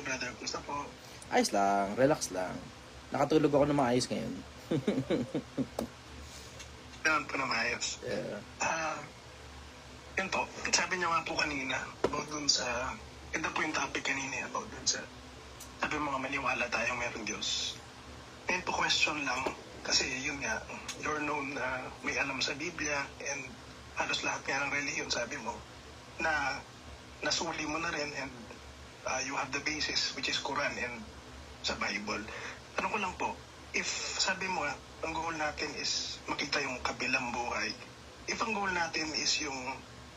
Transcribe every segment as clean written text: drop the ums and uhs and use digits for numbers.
brother. Gusto po. Ayos lang, relax lang. Nakatulog ako na maayos ngayon. Yan po na maayos. Yeah. Yun po, sabi niya nga po kanina, about dun sa, ito po yung topic kanina, about dun sa, sabi mga maniwala tayong meron Diyos. Ngayon po question lang, kasi yun nga, you're known na may alam sa Biblia, and halos lahat nga ng reliyon, sabi mo, na nasuli mo na rin, and you have the basis, which is Quran and sa Bible. Ano ko lang po, if sabi mo, ang goal natin is makita yung kabilang buhay, if ang goal natin is yung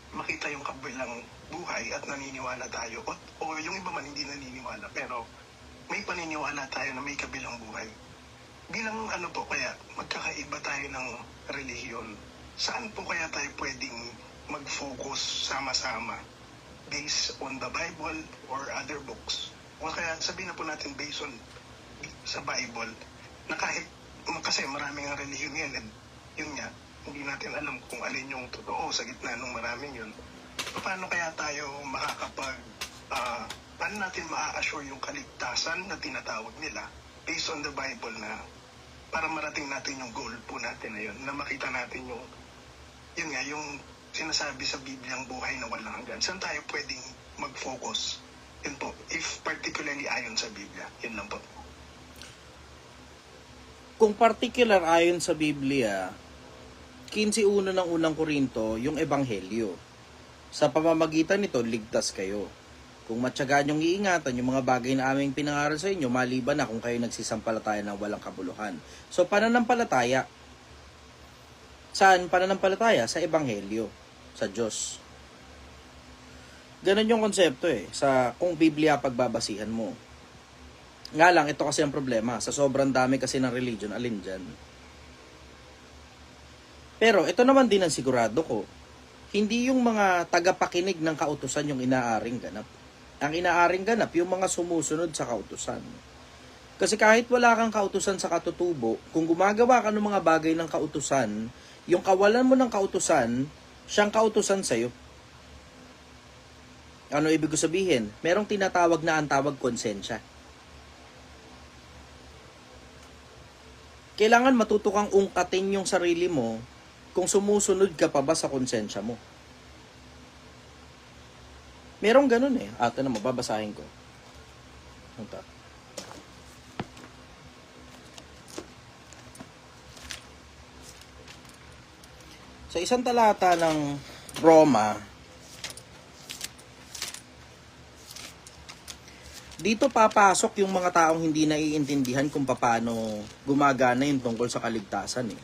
makita yung kabilang buhay at naniniwala tayo, o yung iba man hindi naniniwala, pero may paniniwala tayo na may kabilang buhay. Bilang ano po kaya, magkakaiba tayo ng relihiyon, saan po kaya tayo pwedeng mag-focus sama-sama based on the Bible or other books? O kaya sabihin na po natin based on sa Bible, na kahit, kasi maraming ang relihiyon yan, and yun nga, hindi natin alam kung alin yung totoo sa gitna ng maraming yun. Paano kaya tayo paano natin ma-assure yung kaligtasan na tinatawag nila based on the Bible na para marating natin yung goal po natin na yun, na makita natin yun nga, yung sinasabi sa Bibliang buhay na walang hanggan. Saan tayo pwedeng mag-focus? Yun po, if particularly ayon sa Biblia. Yun lang po. Kung particular ayon sa Biblia, 15:1 ng unang Korinto, yung ebanghelyo. Sa pamamagitan nito, ligtas kayo. Kung matyagaan yung iingatan yung mga bagay na aming pinangaral sa inyo, maliban na kung kayo nagsisampalataya ng walang kabuluhan. So, pananampalataya. Saan pananampalataya? Sa ebanghelyo. Sa Diyos. Ganon yung konsepto sa kung Biblia pagbabasihan mo. Nga lang, ito kasi ang problema. Sa sobrang dami kasi ng religion, alin dyan? Pero ito naman din ang sigurado ko. Hindi yung mga tagapakinig ng kautusan yung inaaring ganap. Ang inaaring ganap, yung mga sumusunod sa kautusan. Kasi kahit wala kang kautusan sa katutubo, kung gumagawa ka ng mga bagay ng kautusan, yung kawalan mo ng kautusan, siyang kautusan sa'yo. Ano ibig ko sabihin? Merong tinatawag na ang tawag konsensya. Kailangan matuto kang ungkatin yung sarili mo kung sumusunod ka pa ba sa konsensya mo. Merong ganun Ate na mo, babasahin ko. Ito. Sa isang talata ng Roma, dito papasok yung mga taong hindi naiintindihan kung paano gumagana yung tungkol sa kaligtasan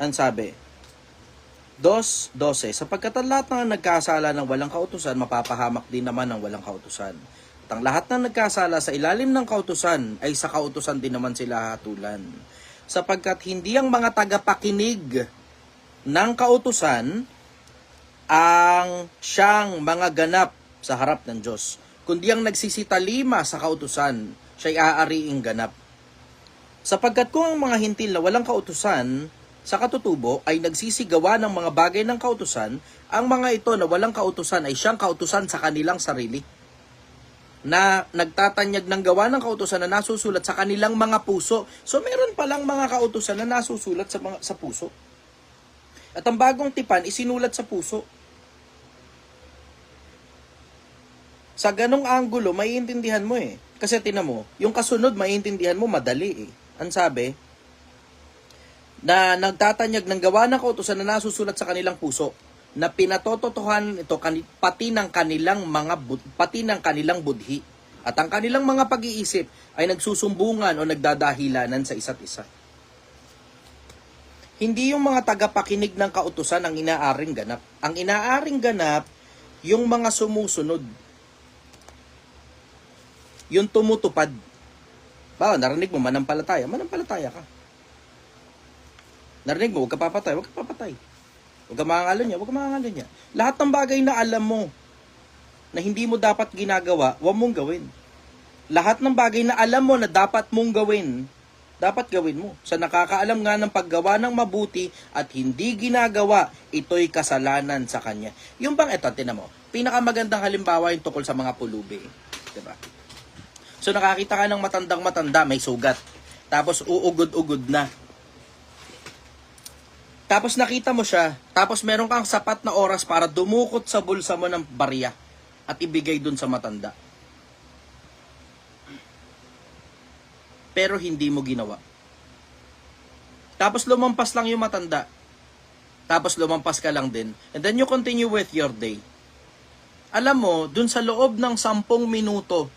Ang sabi, 2:12, sapagkat ang lahat ng nagkasala ng walang kautusan, mapapahamak din naman ng walang kautusan. At ang lahat ng nagkasala sa ilalim ng kautusan, ay sa kautusan din naman sila hatulan. Sapagkat hindi ang mga tagapakinig ng kautusan ang siyang mga ganap sa harap ng Diyos, kundi ang nagsisitalima sa kautusan, siya'y aariing ganap. Sapagkat kung ang mga hintil na walang kautusan sa katutubo ay nagsisigawa ng mga bagay ng kautusan, ang mga ito na walang kautusan ay siyang kautusan sa kanilang sarili, na nagtatanyag ng gawa ng kautusan na nasusulat sa kanilang mga puso. So meron palang mga kautusan na nasusulat sa puso. At ang bagong tipan isinulat sa puso. Sa ganong anggulo, maiintindihan mo Kasi tinan mo, yung kasunod maiintindihan mo madali Ang sabi, na nagtatanyag ng gawa ng kautusan na nasusulat sa kanilang puso, na pinatototohanan ito pati ng kanilang budhi, at ang kanilang mga pag-iisip ay nagsusumbungan o nagdadahilanan sa isa't isa. Hindi yung mga tagapakinig ng kautusan ang inaaring ganap. Ang inaaring ganap, yung mga sumusunod, yung tumutupad. Narinig mo, manampalataya ka. Narinig mo, huwag ka papatay. Huwag ka mangangalan niya. Lahat ng bagay na alam mo na hindi mo dapat ginagawa, huwag mong gawin. Lahat ng bagay na alam mo na dapat mong gawin, dapat gawin mo. Sa nakakaalam nga ng paggawa ng mabuti at hindi ginagawa, ito'y kasalanan sa kanya. Yung bang, tinan mo, pinakamagandang halimbawa yung tukol sa mga pulubi. Diba? So nakakita ka ng matandang-matanda, may sugat. Tapos uugod-ugod na. Tapos nakita mo siya, tapos meron kang sapat na oras para dumukot sa bulsa mo ng barya at ibigay dun sa matanda. Pero hindi mo ginawa. Tapos lumampas lang yung matanda. Tapos lumampas ka lang din. And then you continue with your day. Alam mo, dun sa loob ng 10 minuto,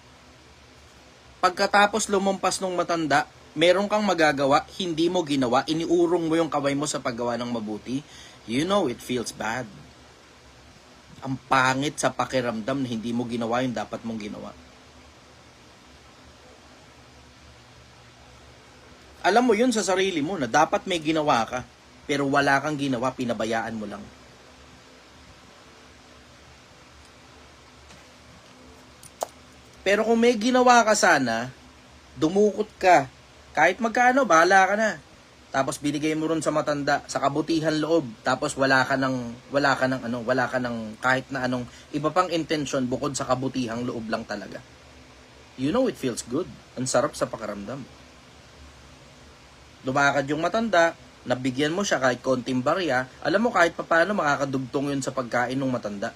pagkatapos lumampas ng matanda, meron kang magagawa, hindi mo ginawa, iniurong mo yung kamay mo sa paggawa ng mabuti, you know it feels bad. Ang pangit sa pakiramdam na hindi mo ginawa yung dapat mong ginawa. Alam mo yun sa sarili mo na dapat may ginawa ka, pero wala kang ginawa, pinabayaan mo lang. Pero kung may ginawa ka sana, dumukot ka, kahit magkano, bahala ka na. Tapos binigay mo ron sa matanda, sa kabutihan loob, tapos wala ka ng kahit na anong iba pang intention bukod sa kabutihang loob lang talaga. You know it feels good. Ang sarap sa pakiramdam. Lumakad yung matanda, nabigyan mo siya kahit konting barya, alam mo kahit papaano makakadugtong yun sa pagkain ng matanda.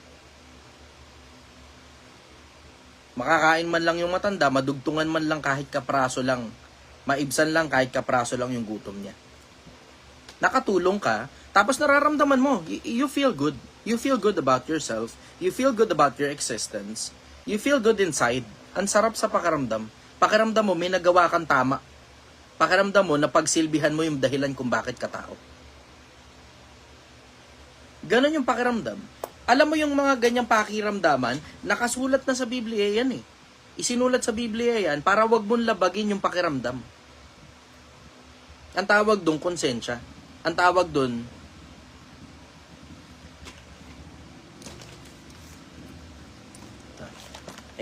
Makakain man lang yung matanda, madugtungan man lang kahit kapraso lang. Maibsan lang kahit kapraso lang yung gutom niya. Nakatulong ka, tapos nararamdaman mo, you feel good. You feel good about yourself. You feel good about your existence. You feel good inside. Ang sarap sa pakiramdam. Pakiramdam mo, may nagawa kang tama. Pakiramdam mo, napagsilbihan mo yung dahilan kung bakit ka tao. Ganon yung pakiramdam. Alam mo yung mga ganyang pakiramdaman, nakasulat na sa Biblia yan eh. Isinulat sa Biblia yan para wag mong labagin yung pakiramdam. Ang tawag doon, konsensya. Ang tawag doon,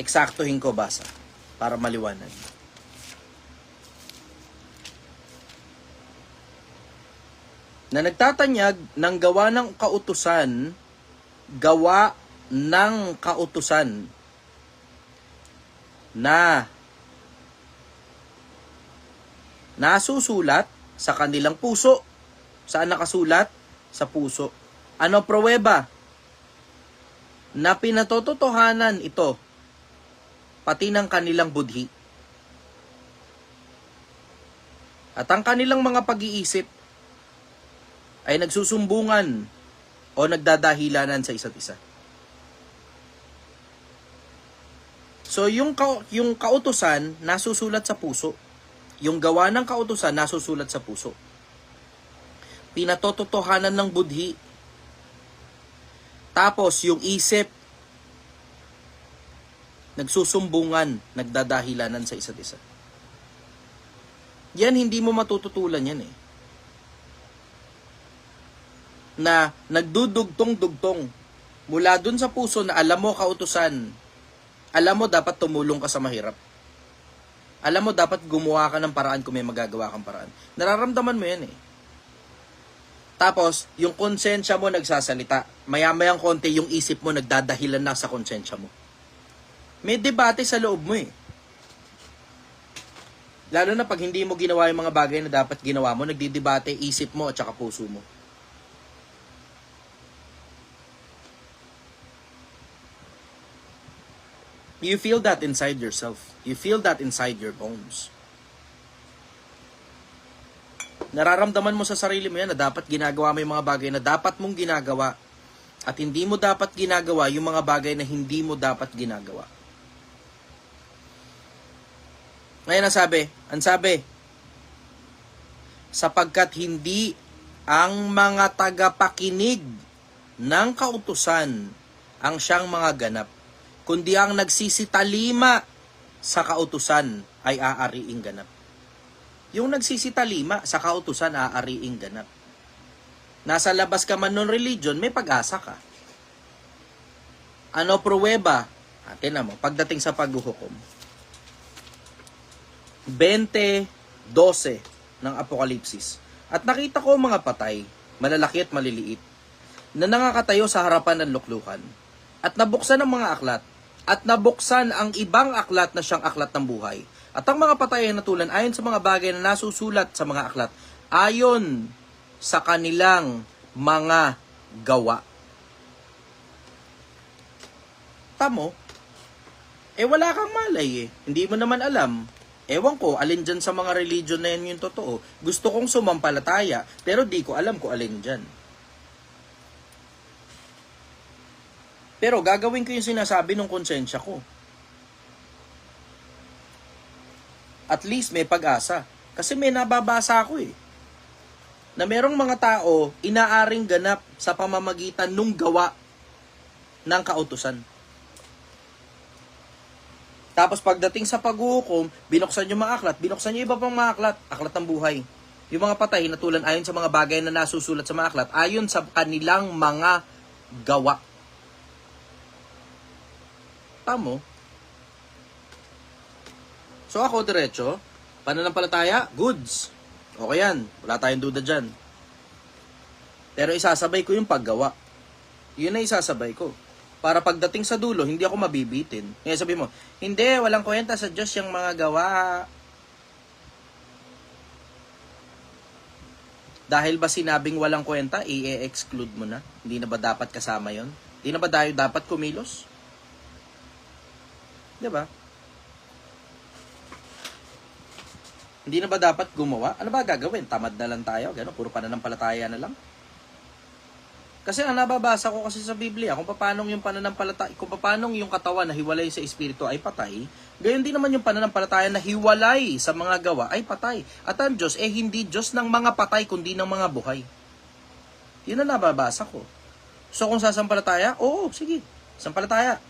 eksaktuhin ko basa para maliwanag. Na nagtatanyag ng gawa ng kautusan na nasusulat sa kanilang puso. Saan nakasulat? Sa puso. Ano pruweba? Na pinatototohanan ito, pati ng kanilang budhi. At ang kanilang mga pag-iisip ay nagsusumbungan o nagdadahilanan sa isa't isa. So, yung kautusan, nasusulat sa puso. Yung gawa ng kautusan, nasusulat sa puso. Pinatototohanan ng budhi. Tapos, yung isip, nagsusumbungan, nagdadahilanan sa isa't isa. Yan, hindi mo matututulan yan eh. Na nagdudugtong-dugtong mula dun sa puso na alam mo kautusan, alam mo dapat tumulong ka sa mahirap. Alam mo dapat gumawa ka ng paraan kung may magagawa kang paraan. Nararamdaman mo yan eh. Tapos, yung konsensya mo nagsasalita. Maya-mayang konti yung isip mo nagdadahilan na sa konsensya mo. May debate sa loob mo eh. Lalo na pag hindi mo ginawa yung mga bagay na dapat ginawa mo, nagdidebate isip mo at saka puso mo. You feel that inside yourself. You feel that inside your bones. Nararamdaman mo sa sarili mo yan na dapat ginagawa mo yung mga bagay na dapat mong ginagawa at hindi mo dapat ginagawa yung mga bagay na hindi mo dapat ginagawa. Ngayon ang sabi, sapagkat hindi ang mga tagapakinig ng kautusan ang siyang mga ganap, kundi ang nagsisitalima sa kautusan ay aariing ganap. Yung nagsisitalima sa kautusan, aariing ganap. Nasa labas ka man ng religion, may pag-asa ka. Ano pruweba? Atin mo, pagdating sa paghuhukom. 20:12 ng Apokalipsis. At nakita ko mga patay, malalaki at maliliit, na nangakatayo sa harapan ng luklukan. At nabuksan ang mga aklat. At nabuksan ang ibang aklat na siyang aklat ng buhay. At ang mga patay ay natulan ayon sa mga bagay na nasusulat sa mga aklat, ayon sa kanilang mga gawa. Tamo, wala kang malay eh. Hindi mo naman alam. Ewan ko, alin dyan sa mga religion na yan yung totoo. Gusto kong sumampalataya, pero di ko alam kung alin dyan. Pero gagawin ko yung sinasabi ng konsensya ko. At least may pag-asa. Kasi may nababasa ako eh. Na merong mga tao inaaring ganap sa pamamagitan nung gawa ng kautusan. Tapos pagdating sa paghuhukom, binuksan yung mga aklat, binuksan yung iba pang mga aklat, aklat ng buhay. Yung mga patay natulan ayon sa mga bagay na nasusulat sa mga aklat, ayon sa kanilang mga gawa. Tamo. So ako, diretso, pananampalataya, goods. Okay yan, wala tayong duda dyan. Pero isasabay ko yung paggawa. Yun na isasabay ko. Para pagdating sa dulo, hindi ako mabibitin. Ngayon sabi mo, hindi, walang kwenta sa Diyos yung mga gawa. Dahil ba sinabing walang kwenta, i-exclude mo na? Hindi na ba dapat kasama yon? Hindi na ba dapat kumilos? Diba? Hindi na ba dapat gumawa? Ano ba gagawin? Tamad na lang tayo? Gano'n, puro pananampalataya na lang? Kasi ang nababasa ko kasi sa Biblia, kung paano yung pananampalataya, kung paano yung katawan na hiwalay sa espiritu ay patay, gayon din naman yung pananampalataya na hiwalay sa mga gawa ay patay. At ang Diyos, hindi Diyos ng mga patay, kundi ng mga buhay. Yun ang nababasa ko. So kung sasampalataya, oo, sige, sampalataya.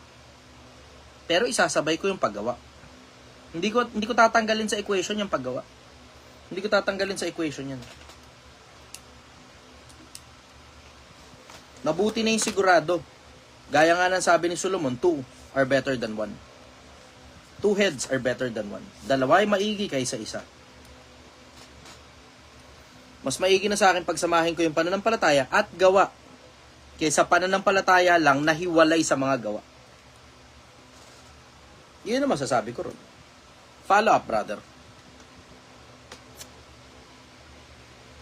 Pero isasabay ko yung paggawa. Hindi ko tatanggalin sa equation yung paggawa. Hindi ko tatanggalin sa equation yan. Mabuti na yung sigurado. Gaya nga ng sabi ni Solomon, 2 are better than 1. 2 heads are better than 1. Dalawa ay maigi kaysa isa. Mas maigi na sa akin pagsamahin ko yung pananampalataya at gawa kaysa pananampalataya lang na hiwalay sa mga gawa. Yun ang masasabi ko ron. Follow up, brother.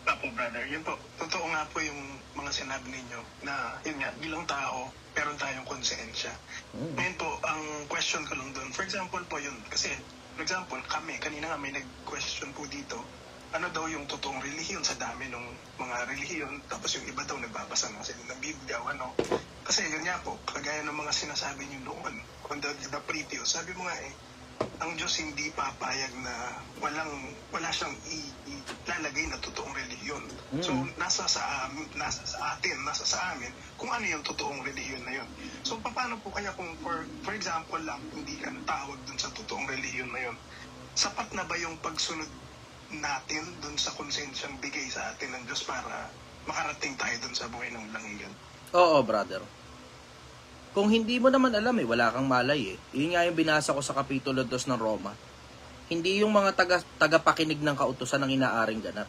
Opo, brother. Yun po. Totoo nga po yung mga sinabi ninyo na, yun nga, bilang tao, meron tayong konsensya. Ngayon po, ang question ko lang doon, for example po yun, kasi, for example, kami, kanina nga may nag-question po dito, ano daw yung totoong relihiyon sa dami ng mga relihiyon, tapos yung iba daw nagbabasa ng Biblia, ano. Kasi yun nga po, kagaya ng mga sinasabi niyo noon, on the previous, sabi mo nga ang Diyos hindi papayag na wala siyang ilalagay na totoong relihiyon. So, nasa sa amin, kung ano yung totoong relihiyon na yun. So, paano po kaya kung, for example lang, hindi ka natawag dun sa totoong relihiyon na yun, sapat na ba yung pagsunod natin dun sa konsensyang bigay sa atin ng Diyos para makarating tayo dun sa buhay ng langit? Oo, brother. Kung hindi mo naman alam wala kang malay Yun nga yung binasa ko sa Kapitulo 2 ng Roma. Hindi yung mga tagapakinig ng kautusan ang inaaring ganap.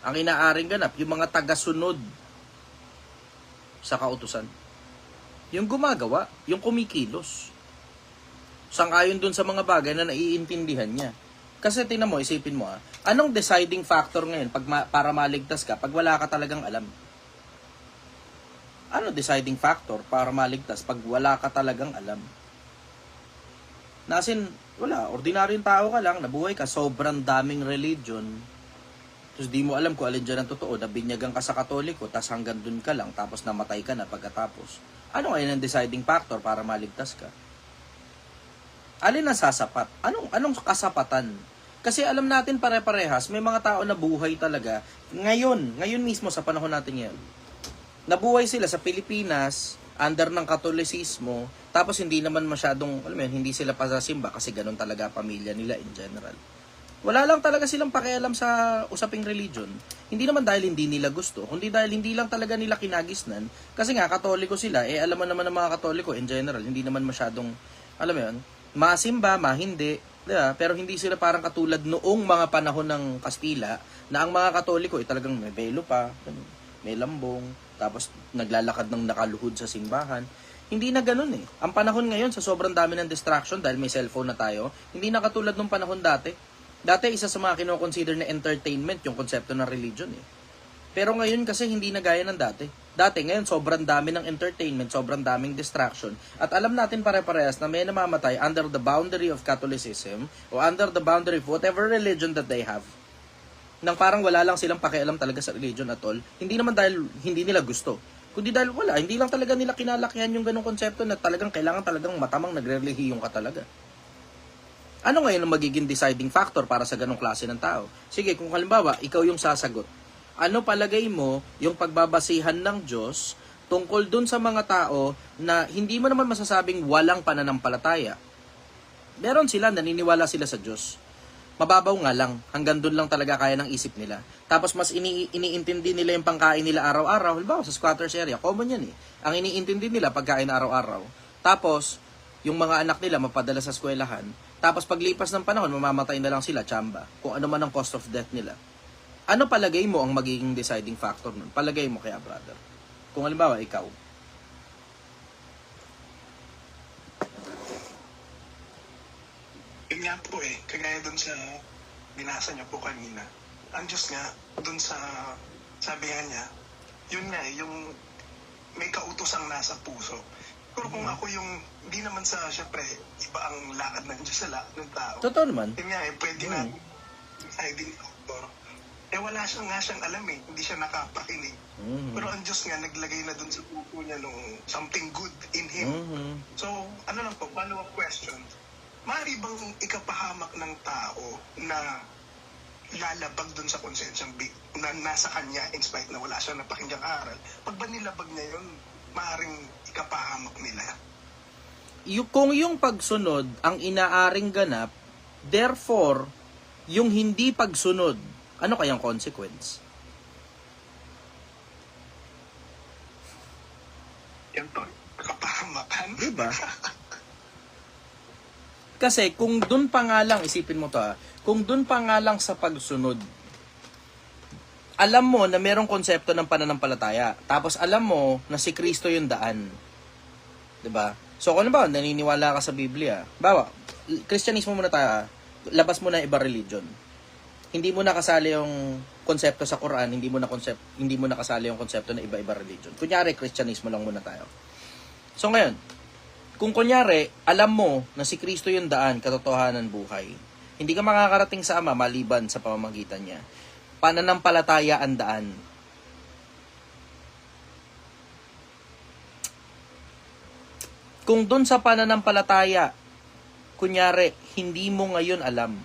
Ang inaaring ganap, yung mga tagasunod sa kautusan. Yung gumagawa, yung kumikilos. Sang-ayon dun sa mga bagay na naiintindihan niya. Kasi tingnan mo, isipin mo anong deciding factor ngayon para maligtas ka pag wala ka talagang alam? Ano deciding factor para maligtas pag wala ka talagang alam? Nasin, wala, ordinaryong tao ka lang, nabuhay ka, sobrang daming religion, tapos di mo alam kung alin dyan ang totoo, nabinyagan ka sa Katoliko, tapos hanggang dun ka lang, tapos namatay ka na pagkatapos. Ano ngayon ang deciding factor para maligtas ka? Alin ang sasapat? Anong kasapatan? Kasi alam natin pare-parehas, may mga tao na buhay talaga, ngayon mismo sa panahon natin ngayon, nabuhay sila sa Pilipinas, under ng Katolisismo, tapos hindi naman masyadong, hindi sila pasasimba kasi ganun talaga pamilya nila in general. Wala lang talaga silang pakialam sa usaping religion. Hindi naman dahil hindi nila gusto, kundi dahil hindi lang talaga nila kinagisnan. Kasi nga, Katoliko sila, alam mo naman ng mga Katoliko in general, hindi naman masyadong, masimba, hindi, diba? Pero hindi sila parang katulad noong mga panahon ng Kastila, na ang mga Katoliko talagang may belo pa, may lambong, tapos naglalakad ng nakaluhod sa simbahan. Hindi na ganun eh. Ang panahon ngayon, sa sobrang dami ng distraction dahil may cellphone na tayo, hindi na katulad nung panahon dati. Dati, isa sa mga kinoconsider na entertainment yung konsepto ng religion eh. Pero ngayon kasi hindi na gaya ng dati. Dati, ngayon, sobrang dami ng entertainment, sobrang daming distraction. At alam natin pare-parehas na may namamatay under the boundary of Catholicism o under the boundary of whatever religion that they have. Nang parang wala lang silang pakialam talaga sa religion at all. Hindi naman dahil hindi nila gusto. Kundi dahil wala, hindi lang talaga nila kinalakihan yung ganong konsepto na talagang kailangan talagang matamang nagrelihiyong ka talaga. Ano ngayon ang magiging deciding factor para sa ganong klase ng tao? Sige, kung halimbawa, ikaw yung sasagot. Ano palagay mo yung pagbabasihan ng Diyos tungkol dun sa mga tao na hindi mo naman masasabing walang pananampalataya? Meron sila, naniniwala sila sa Diyos. Mababaw nga lang, hanggang dun lang talaga kaya ng isip nila. Tapos mas iniintindi nila yung pangkain nila araw-araw. Halimbawa sa squatters area, common yan eh. Ang iniintindi nila pagkain araw-araw. Tapos, yung mga anak nila mapadala sa eskwelahan. Tapos paglipas ng panahon, mamamatay na lang sila, tsamba. Kung ano man ang cost of death nila. Ano palagay mo ang magiging deciding factor nun? Palagay mo kaya, brother. Kung halimbawa, ikaw. Yun nga po eh, kagaya dun sa binasa niyo po kanina. Ang Diyos nga, dun sa sabi nga niya, yun nga eh, yung may kautusang nasa puso. Pero kung ako yung, hindi naman sa, syempre, iba ang lakad ng Diyos sa lakad ng tao. Totoo naman. Yun nga eh, pwede na deciding factor. Eh wala siyang alam eh, hindi siya nakapakinig. Pero ang Diyos nga, naglagay na dun sa puso niya nung something good in Him. So, ano lang po, follow-up question. Maaari bang ikapahamak ng tao na lalabag dun sa konsensyang na nasa kanya in spite na wala siya napakinggang aral? Pag ba nilabag niya yun, maaaring ikapahamak nila? Kung yung pagsunod ang inaaring ganap, therefore, yung hindi pagsunod, ano kayang consequence? Yan po, kapahamakan. Diba? Kasi kung dun pa nga lang, isipin mo to kung dun pa nga lang sa pagsunod, alam mo na merong konsepto ng pananampalataya, tapos alam mo na si Kristo yung daan. 'Di ba? So kung ba naniniwala ka sa Biblia, bawa, Kristyanismo muna tayo, labas mo na iba religion. Hindi mo na kasali yung konsepto sa Quran, hindi mo na kasali yung konsepto na iba-iba religion. Kunyari, Kristyanismo lang muna tayo. So ngayon, kung kunyari, alam mo na si Kristo yung daan, katotohanan, buhay, hindi ka makakarating sa Ama maliban sa pamamagitan niya. Pananampalataya ang daan. Kung dun sa pananampalataya, kunyari, hindi mo ngayon alam.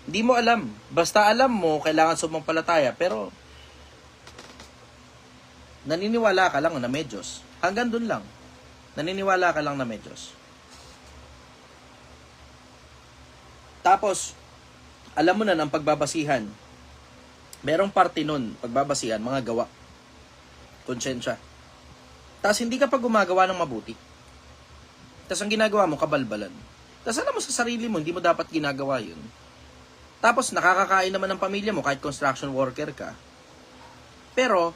Hindi mo alam. Basta alam mo, kailangan sumampalataya, pero naniniwala ka lang na may Diyos. Hanggang dun lang. Naniniwala ka lang na may Diyos. Tapos, alam mo na ng pagbabasihan. Merong parte nun, pagbabasihan, mga gawa. Konsensya. Tapos hindi ka pa gumagawa ng mabuti. Tapos ang ginagawa mo, kabalbalan. Tapos alam mo sa sarili mo, hindi mo dapat ginagawa yun. Tapos nakakakain naman ng pamilya mo kahit construction worker ka. Pero,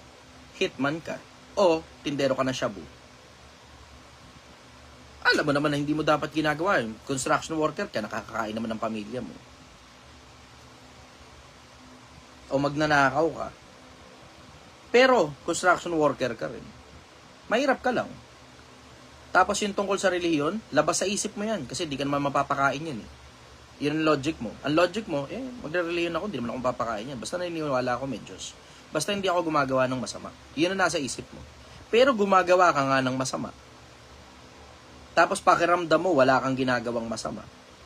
hitman ka. O, tindero ka ng shabu. Alam mo naman na hindi mo dapat ginagawa yun. Construction worker ka, nakakakain naman ng pamilya mo. O magnanakaw ka. Pero, construction worker ka rin. Mahirap ka lang. Tapos yung tungkol sa relihiyon, labas sa isip mo yan. Kasi di ka naman mapapakain yan eh. Yun ang logic mo. Ang logic mo, magre-relihiyon ako, di naman ako mapapakain yan. Basta naniniwala ako may Diyos. Basta hindi ako gumagawa ng masama. Yun ang nasa isip mo. Pero gumagawa ka nga ng masama. Tapos pakiramdam mo, wala kang ginagawang masama.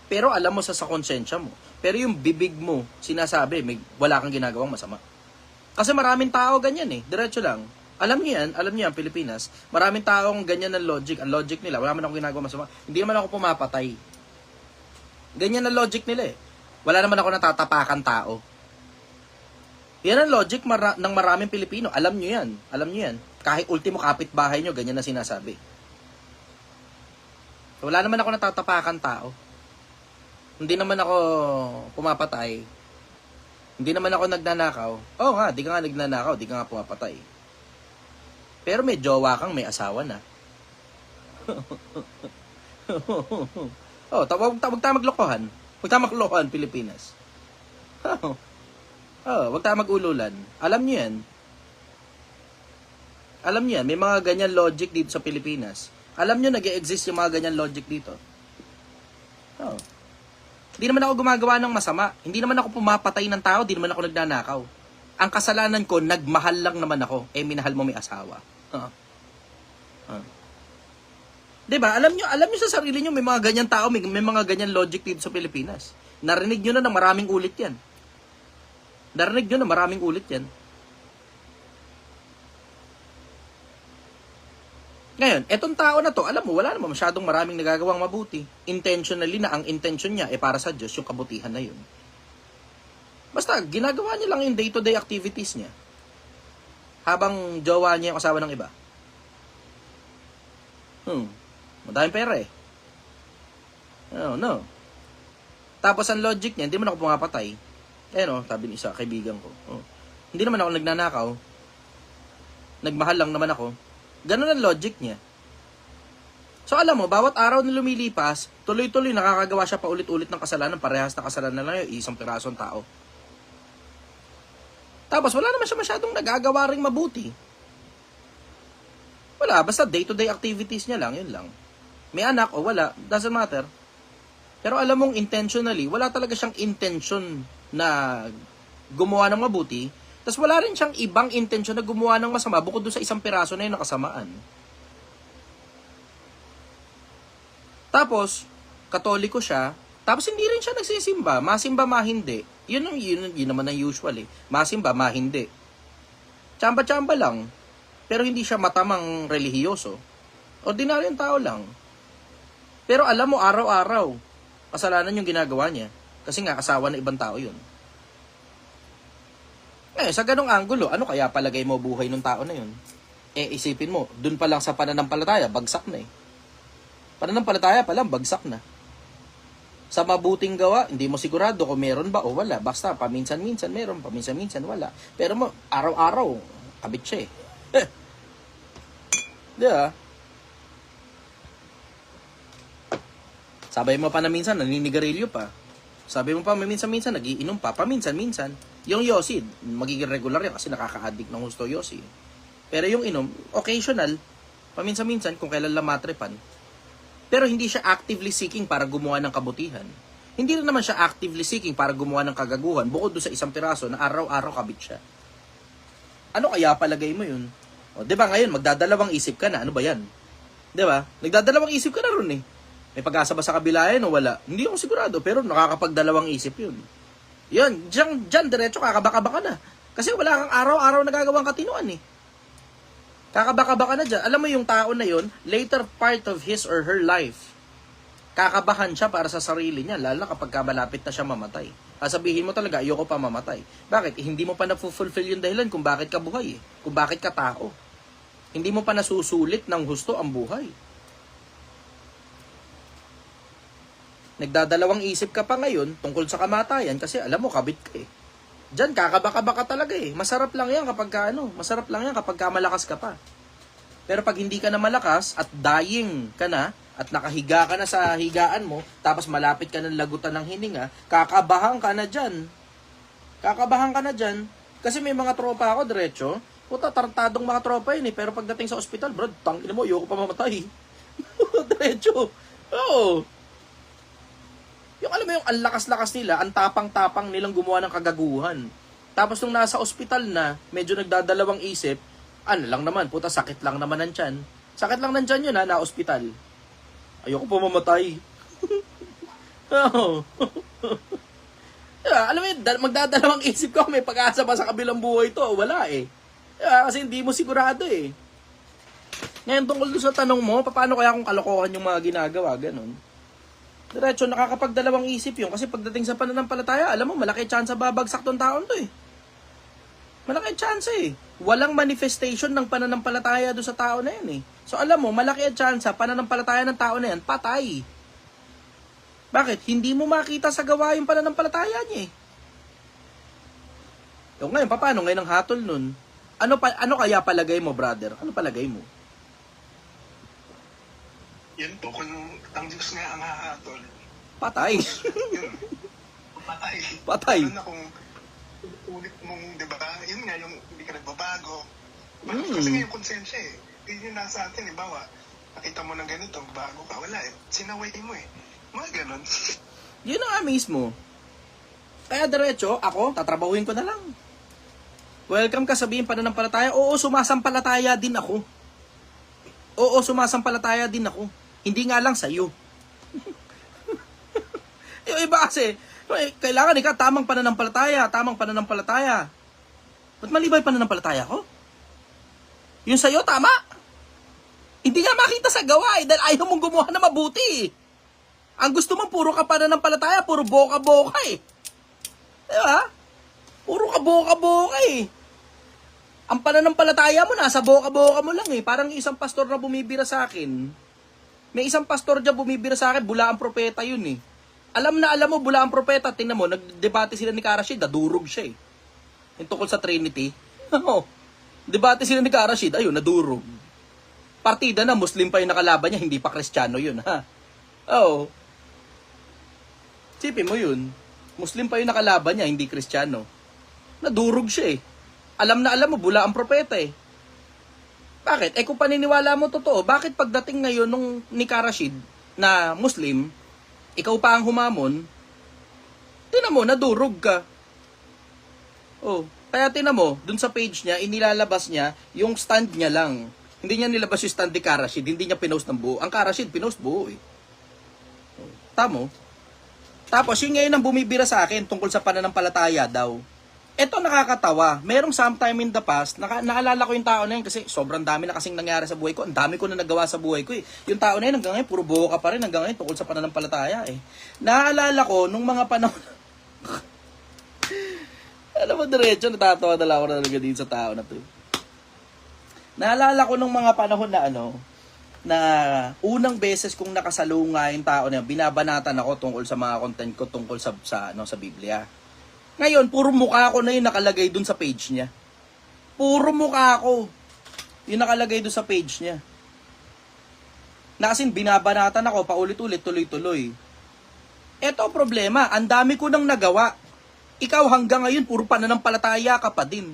Pero alam mo sa konsensya mo. Pero yung bibig mo, sinasabi, wala kang ginagawang masama. Kasi maraming tao ganyan eh. Diretso lang. Alam niyo yan, Pilipinas. Maraming tao ang ganyan ng logic. Ang logic nila, wala man ako ginagawang masama. Hindi naman ako pumapatay. Ganyan ang logic nila eh. Wala naman ako natatapakan tao. Yan ang logic ng maraming Pilipino. Alam niyo yan. Kahit ultimo kapitbahay niyo, ganyan na sinasabi. Wala naman ako natatapakan tao. Hindi naman ako pumapatay. Hindi naman ako nagnanakaw. Oo nga, di ka nga nagnanakaw, di ka nga pumapatay. Pero may jowa kang may asawa na. Wag tayo maglokohan. Wag tayo maglokohan, Pilipinas. Wag tayo magululan. Alam niyo yan. Alam niyo yan, may mga ganyan logic dito sa Pilipinas. Alam niyo nag-e-exist yung mga ganyan logic dito. Hindi naman ako gumagawa ng masama. Hindi naman ako pumapatay ng tao, hindi naman ako nagnanakaw. Ang kasalanan ko, nagmahal lang naman ako. Minahal mo may asawa. Diba? Alam nyo sa sarili nyo, may mga ganyan tao, may mga ganyan logic dito sa Pilipinas. Narinig nyo na ng maraming ulit yan. Ngayon, etong tao na to, alam mo, wala naman masyadong maraming nagagawang mabuti. Intentionally na ang intention niya para sa Diyos, yung kabutihan na yun. Basta, ginagawa niya lang yung day-to-day activities niya. Habang jowa niya yung asawa ng iba. Madaming pera eh. No. Tapos ang logic niya, hindi man ako pumapatay. Sabi ni isa, kaibigan ko. Hindi naman ako nagnanakaw. Nagmahal lang naman ako. Ganun ang logic niya. So alam mo, bawat araw na lumilipas, tuloy-tuloy nakakagawa siya pa ulit-ulit ng kasalanan, parehas na kasalanan lang yung isang pirasong tao. Tapos wala naman siya masyadong nagagawa ring mabuti. Wala, basta day-to-day activities niya lang, yun lang. May anak o wala, doesn't matter. Pero alam mong intentionally, wala talaga siyang intention na gumawa ng mabuti. Tapos wala rin siyang ibang intention na gumawa ng masama bukod doon sa isang piraso na yun na kasamaan. Tapos, Katoliko siya, tapos hindi rin siya nagsisimba. Masimba, mahindi. Yun naman ang usual eh. Masimba, mahindi. Tsamba-tsamba lang. Pero hindi siya matamang relihiyoso. Ordinaryong tao lang. Pero alam mo, araw-araw, kasalanan yung ginagawa niya. Kasi nga, asawa na ibang tao yun. Sa ganong anggulo, ano kaya palagay mo buhay ng tao na yun? Isipin mo, dun pa lang sa pananampalataya, bagsak na eh. Pananampalataya pa lang, bagsak na. Sa mabuting gawa, hindi mo sigurado kung meron ba o wala. Basta, paminsan-minsan meron, paminsan-minsan wala. Pero mo, araw-araw, kabit siya eh. Diba? Sabay mo pa na minsan, naninigarilyo pa. Sabi mo pa, minsan-minsan, nagiinom pa. Paminsan-minsan. Yung Yossi, magiging regular yan kasi nakaka-addict ng gusto Yossi. Pero yung inom, occasional, paminsan-minsan, kung kailan lang matripan. Pero hindi siya actively seeking para gumawa ng kabutihan. Hindi rin naman siya actively seeking para gumawa ng kagaguhan bukod doon sa isang piraso na araw-araw kabit siya. Ano kaya palagay mo yun? Di ba ngayon, magdadalawang isip ka na. Ano ba yan? Di ba? Nagdadalawang isip ka na ron eh. May pag-asa ba sa kabila yan o wala? Hindi ako sigurado, pero nakakapagdalawang isip yun. Yun, dyan, diretso, kakabaka ka na. Kasi wala kang araw-araw nagagawang katinuan eh. Kakabaka ka na dyan. Alam mo yung tao na yun, later part of his or her life, kakabahan siya para sa sarili niya, lalo na kapag malapit na siya mamatay. Sabihin mo talaga, ayoko pa mamatay. Bakit? Hindi mo pa na-fulfill yung dahilan kung bakit ka buhay eh. Kung bakit ka tao. Hindi mo pa nasusulit ng husto ang buhay. Nagdadalawang isip ka pa ngayon tungkol sa kamatayan kasi alam mo, kabit ka eh. Diyan, kakabaka talaga eh. Masarap lang yan kapag malakas ka pa. Pero pag hindi ka na malakas at dying ka na, at nakahiga ka na sa higaan mo, tapos malapit ka ng lagutan ng hininga, kakabahan ka na dyan. Kasi may mga tropa ako, diretso, puta, tarantadong mga tropa yun eh. Pero pagdating sa ospital, bro, tangina mo, ayoko pa mamatay. Diretso. Oo. Yung alam mo yung ang lakas-lakas nila, ang tapang-tapang nilang gumawa ng kagaguhan. Tapos nung nasa ospital na, medyo nagdadalawang isip, ano lang naman, puta, sakit lang naman ng tiyan. Sakit lang ng tiyan yun ha, na ospital. Ayoko pa mamatay. Oo. Alam mo yun, magdadalawang isip ko, may pag-asa ba sa kabilang buhay to? Wala eh. Kasi hindi mo sigurado eh. Ngayon tungkol doon sa tanong mo, paano kaya kung kalokohan yung mga ginagawa, ganun? Diretso, nakakapagdalawang isip yun. Kasi pagdating sa pananampalataya, alam mo, malaki chance babagsak tong taon to eh. Malaki chance eh. Walang manifestation ng pananampalataya doon sa tao na yan eh. So alam mo, malaki ang chance pananampalataya ng tao na yan, patay. Bakit? Hindi mo makita sa gawa yung pananampalataya niya eh. So ngayon, paano ngayon ang hatol nun? Ano kaya palagay mo, brother? Ano palagay mo? Yun po, kung ang Diyos nga ang hahatol, Patay. yun, patay. Patay. Lalo na kung ulit mong, di ba, yun nga, yung hindi ka nagbabago. Mm. Kasi nga yung konsensya eh. Yun yung nasa atin, eh, bawa, nakita mo ng ganito, bago ka, wala eh. Sinaway mo eh. Mga ganon. Yun na nga mismo. Kaya diretso, ako, tatrabahuin ko na lang. Welcome ka, sabihin pananampalataya. Oo, sumasampalataya din ako. Oo, sumasampalataya din ako. Hindi nga lang sa'yo. Yung iba kasi, kailangan ikaw tamang pananampalataya, tamang pananampalataya. Ba't mali ba yung pananampalataya ko? Yung sa'yo, tama. Hindi nga makita sa gawa eh, dahil ayaw mong gumawa na mabuti eh. Ang gusto mo, puro ka pananampalataya, puro boka-boka eh. Diba? Puro ka boka-boka eh. Ang pananampalataya mo, nasa boka-boka mo lang eh. Parang isang pastor na bumibira sa akin. May isang pastor dyan bumibira sa akin, bula ang propeta yun eh. Alam na alam mo, bula ang propeta, tingnan mo, nagdebate sila ni Karashid, nadurog siya eh. Yung tungkol sa Trinity. Oo. Debate sila ni Karashid, ayun, nadurog. Partida na, Muslim pa yung nakalaban niya, hindi pa Kristiyano yun, ha? Oo. Sipin mo yun. Muslim pa yung nakalaban niya, hindi Kristiyano. Nadurog siya eh. Alam na alam mo, bula ang propeta eh. Bakit? Kung paniniwala mo totoo, bakit pagdating ngayon nung ni Karashid na Muslim, ikaw pa ang humamon, tinan mo, nadurog ka. Oh, kaya tinan mo, dun sa page niya, inilalabas niya yung stand niya lang. Hindi niya nilabas yung stand ni Karashid, hindi niya pinost ng buo. Ang Karashid, pinost buo eh. Tamo. Tapos, yun ngayon ang bumibira sa akin tungkol sa pananampalataya daw. Ito nakakatawa. Merong sometime in the past, naalala ko yung tao na yun kasi sobrang dami na kasing nangyari sa buhay ko. Ang dami ko na nagawa sa buhay ko eh. Yung tao na yun hanggang ngayon, puro boka pa rin hanggang ngayon tungkol sa pananampalataya eh. Naalala ko nung mga panahon... Alam mo, diretso, natatawa na lang ako na dito sa tao na to. Naalala ko nung mga panahon na na unang beses kong nakasalunga yung tao na yun, binabanatan ako tungkol sa mga content ko tungkol sa Biblia. Ngayon, puro mukha ko na yung nakalagay dun sa page niya. Puro mukha ko yung nakalagay dun sa page niya. Na kasing binabanatan ako paulit-ulit, tuloy-tuloy. Eto problema, ang dami ko nang nagawa. Ikaw hanggang ngayon, puro pananampalataya ka pa din.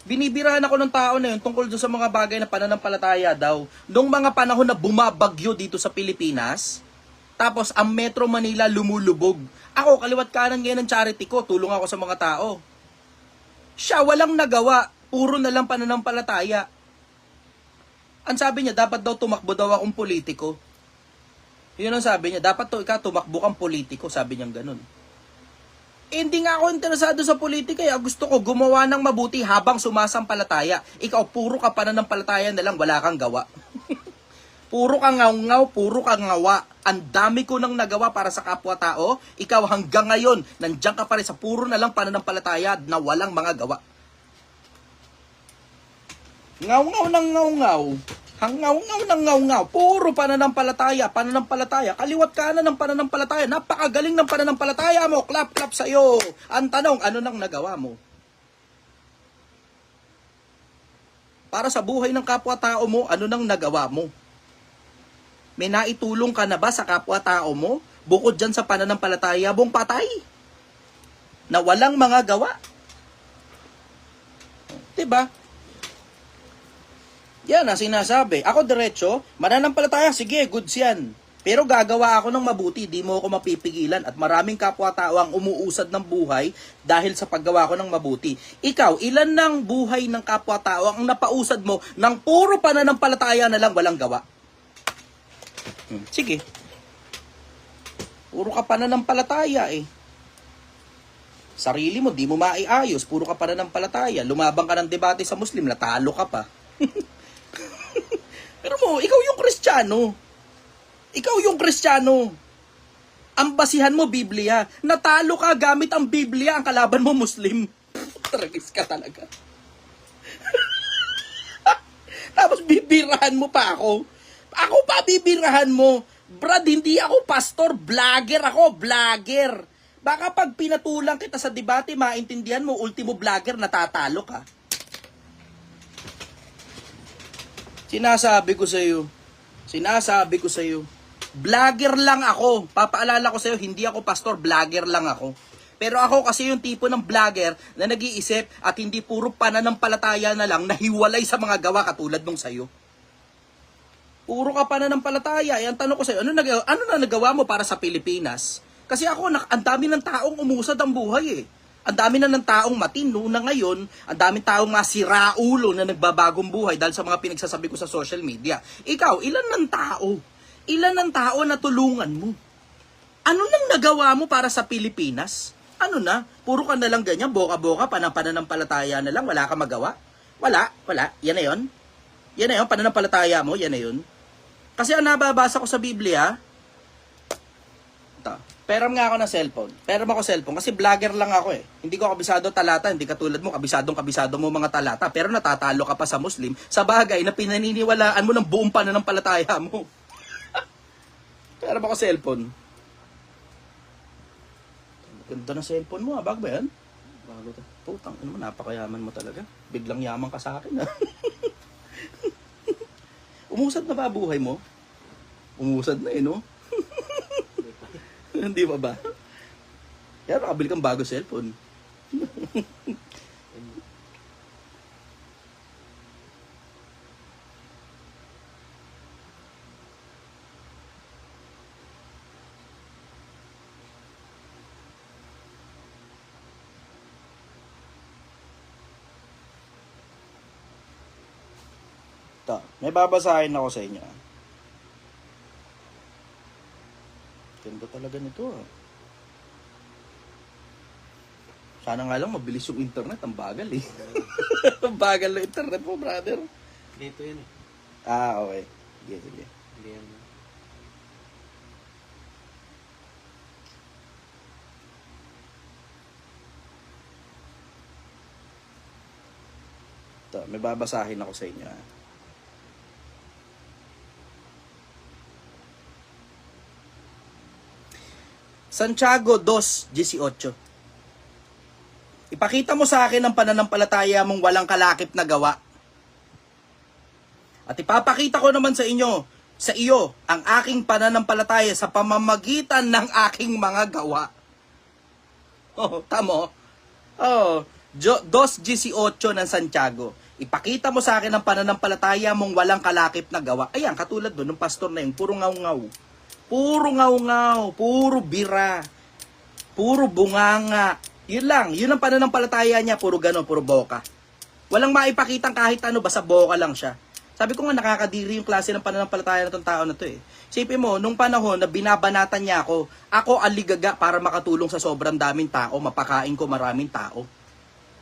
Binibirahan ako ng tao na yun tungkol doon sa mga bagay na pananampalataya daw. Noong mga panahon na bumabagyo dito sa Pilipinas, tapos ang Metro Manila lumulubog. Ako, kaliwat kanan ngayon ng charity ko, tulong ako sa mga tao. Siya, walang nagawa. Puro na lang pananampalataya. Ang sabi niya, dapat daw tumakbo daw akong politiko. Yun ang sabi niya, dapat ikaw tumakbo kang politiko, sabi niya ganun. Hindi nga ako interesado sa politika eh. Gusto ko gumawa ng mabuti habang sumasampalataya. Ikaw, puro ka pananampalataya na lang, wala kang gawa. Puro ka ngaw-ngaw, puro ka ngawa. Ang dami ko nang nagawa para sa kapwa-tao. Ikaw hanggang ngayon, nandiyan ka pa rin sa puro na lang pananampalataya na walang mga gawa. Ngaw-ngaw ng ngaw-ngaw. Hangaw-ngaw ng ngaw-ngaw. Puro pananampalataya, pananampalataya. Kaliwat kanan ng pananampalataya. Napakagaling ng pananampalataya mo. Clap-clap sa'yo. Ang tanong, ano nang nagawa mo? Para sa buhay ng kapwa-tao mo, ano nang nagawa mo? May naitulong ka na ba sa kapwa-tao mo? Bukod dyan sa pananampalataya mong patay? Na walang mga gawa? Diba? Yan ang sinasabi. Ako diretso, mananampalataya, sige, goods yan. Pero gagawa ako ng mabuti, di mo ako mapipigilan at maraming kapwa-tao ang umuusad ng buhay dahil sa paggawa ko ng mabuti. Ikaw, ilan ng buhay ng kapwa-tao ang napausad mo ng puro pananampalataya na lang walang gawa? Sige. Puro ka pananampalataya eh. Sarili mo, di mo maiayos, puro ka pananampalataya. Lumabang ka ng debate sa Muslim, natalo ka pa. Pero mo, ikaw yung Kristiyano. Ikaw yung Kristiyano. Ang basihan mo, Biblia. Natalo ka gamit ang Biblia, ang kalaban mo, Muslim. Tragis ka talaga. Tapos bibirahan mo pa ako. Ako pa bibirahan mo. Brad, hindi ako pastor. Vlogger ako, vlogger. Baka pag pinatulang kita sa debate, maintindihan mo, ultimo vlogger, natatalo ka. Sinasabi ko sa iyo, Sinasabi ko sa'yo, vlogger lang ako. Papaalala ko sa'yo, hindi ako pastor, vlogger lang ako. Pero ako kasi yung tipo ng vlogger na nag-iisip at hindi puro pananampalataya na lang nahiwalay sa mga gawa katulad nung sa'yo. Puro ka pananampalataya. Yan tanong ko sa'yo, ano na nagawa mo para sa Pilipinas? Kasi ako, ang dami ng taong umusad ang buhay eh. Ang dami na ng taong matino na ngayon, ang daming taong nga siraulo na nagbabagong buhay dahil sa mga pinagsasabi ko sa social media. Ikaw, ilan ng tao? Ilan ng tao na tulungan mo? Ano nang nagawa mo para sa Pilipinas? Ano na? Puro ka na lang ganyan, boka-boka, pananampalataya na lang, wala ka magawa? Wala. Yan na yun. Yan na yun, pananampalataya mo, yan na yun. Kasi ang nababasa ko sa Biblia, peram nga ako ng cellphone. Peram ako cellphone kasi vlogger lang ako eh. Hindi ko kabisado talata, hindi katulad mo, kabisado mo mga talata. Pero natatalo ka pa sa Muslim sa bagay na pinaniniwalaan mo ng buong pananampalataya mo. Peram ako cellphone. Ganda ng cellphone mo, bago ba yan? Bago to. Putang, ano mo, napakayaman mo talaga. Biglang yaman ka sa akin. Umusad na ba buhay mo? Umusad na eh, no? Hindi ba ba? Kaya nakabili kang bago cellphone. Ito, may babasahin ako sa inyo. Ganda talaga nito ah. Sana nga lang mabilis yung internet. Ang bagal eh. Ang bagal ng internet mo, brother. Dito yan eh. Ah, okay. Sige. Hindi yan. Ito, may babasahin ako sa inyo ah. Santiago 2:18. Ipakita mo sa akin ang pananampalataya mong walang kalakip na gawa. At ipapakita ko naman sa iyo, ang aking pananampalataya sa pamamagitan ng aking mga gawa. Oh, tamo. Oh, 2:18 ng Santiago. Ipakita mo sa akin ang pananampalataya mong walang kalakip na gawa. Ayan, katulad doon ng pastor na yun, puro ngaw-ngaw. Puro ngaw-ngaw, puro bira, puro bunganga. Yun lang, yun ang pananampalataya niya, puro gano'n, puro boka. Walang maipakitang kahit ano, basta boka lang siya. Sabi ko nga, nakakadiri yung klase ng pananampalataya na itong tao na to eh. Isipin mo, nung panahon na binabanatan niya ako aligaga para makatulong sa sobrang daming tao, mapakain ko maraming tao.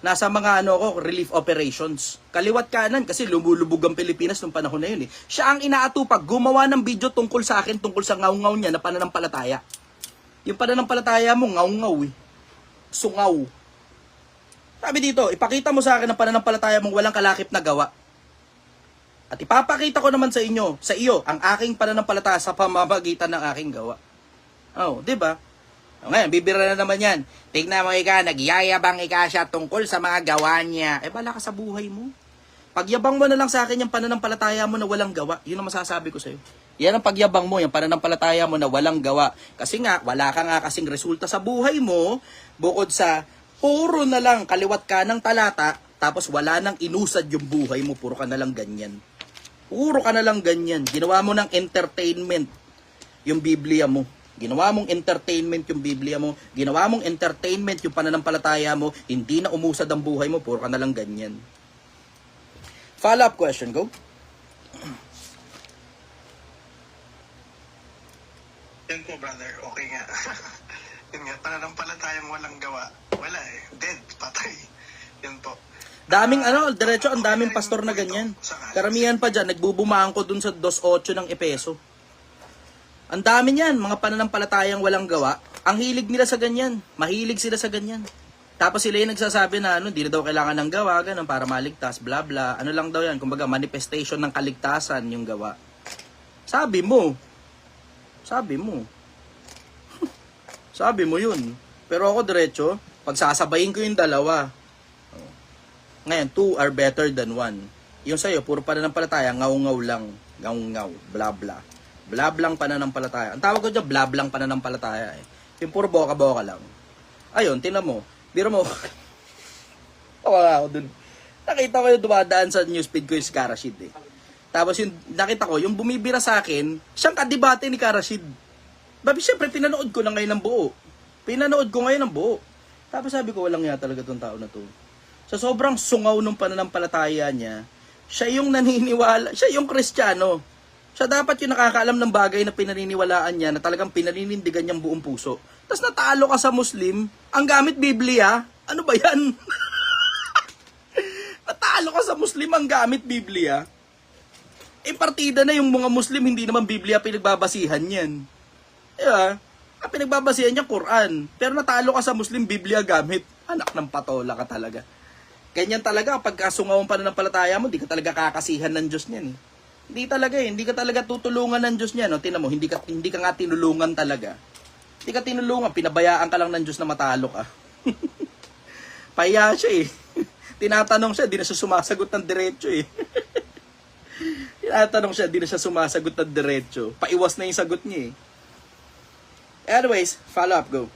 Nasa mga relief operations. Kaliwat kanan kasi lumulubog ang Pilipinas nung panahon na yun eh. Siya ang inaatupag, gumawa ng video tungkol sa akin, tungkol sa ngaw-ngaw niya na pananampalataya. Yung pananampalataya mo, ngaw-ngaw eh. Sungaw. Sabi dito, ipakita mo sa akin ang pananampalataya mong walang kalakip na gawa. At ipapakita ko naman sa iyo, ang aking pananampalataya sa pamamagitan ng aking gawa. Oh, di ba? Ngayon, bibira na naman yan. Tignan mo nagyayabang siya tungkol sa mga gawa niya. Bala ka sa buhay mo. Pagyabang mo na lang sa akin yung pananampalataya mo na walang gawa. Yun ang masasabi ko sa'yo. Yan ang pagyabang mo, yung pananampalataya mo na walang gawa. Kasi nga, wala ka nga kasing resulta sa buhay mo, bukod sa puro na lang kaliwat ka ng talata, tapos wala nang inusad yung buhay mo, puro ka na lang ganyan. Puro ka na lang ganyan. Ginawa mo ng entertainment yung Biblia mo. Ginawa mong entertainment yung Biblia mo. Ginawa mong entertainment yung pananampalataya mo. Hindi na umusad ang buhay mo. Puro ka na lang ganyan. Follow-up question, go. Yan po, brother. Okay nga. Yun nga, pananampalatayang walang gawa. Wala eh. Dead. Patay. Yan po. Daming diretso, ang daming pastor na ganyan. Karamihan pa dyan, nagbubumaan ko dun sa 2.8 ng Epeso. Ang dami niyan, mga pananampalatayang walang gawa. Ang hilig nila sa ganyan. Mahilig sila sa ganyan. Tapos sila yung nagsasabi na hindi na daw kailangan ng gawa, ganun, para maligtas, bla bla. Ano lang daw yan, kumbaga manifestation ng kaligtasan yung gawa. Sabi mo. Sabi mo yun. Pero ako diretso, pagsasabayin ko yung dalawa. Ngayon, 2 are better than 1. Yung sa'yo, puro pananampalataya, ngaw-ngaw lang. Ngaw-ngaw, bla bla. Blablang pananampalataya. Ang tawag ko dyan, blablang pananampalataya eh. Yung puro boka-boka lang. Ayun, tinan mo. Biro mo. Tawa ako dun. Nakita ko yung dumadaan sa newsfeed ko yung si Karashid eh. Tapos yung nakita ko, yung bumibira sa akin, siyang kadebate ni Karashid. Babi, syempre, pinanood ko na ngayon ng buo. Pinanood ko ngayon ng buo. Tapos sabi ko, walang nga talaga tong tao na to. Sa sobrang sungaw ng pananampalataya niya, siya yung naniniwala, siya yung Kristiyano. Siya dapat yung nakakaalam ng bagay na pinaniniwalaan niya, na talagang pinaninindigan niyang buong puso. Tapos natalo ka sa Muslim, ang gamit Biblia. Ano ba yan? Natalo ka sa Muslim, ang gamit Biblia. Eh, partida na yung mga Muslim, hindi naman Biblia pinagbabasihan yan. Diba? Ang pinagbabasihan niya, Quran. Pero natalo ka sa Muslim, Biblia gamit. Anak ng patola ka talaga. Ganyan talaga, pagkasungawan pa na ng palataya mo, di ka talaga kakasihan ng Diyos niyan. Hindi talaga eh, hindi ka talaga tutulungan ng Diyos niyan. No? Tingnan mo, hindi ka nga tinulungan talaga. Hindi ka tinulungan, pinabayaan ka lang ng Diyos na matalo ka. Pahiya siya eh. Tinatanong siya, di na siya sumasagot ng diretso eh. Tinatanong siya, di na siya sumasagot ng diretso. Paiwas na yung sagot niya eh. Anyways, follow up, go.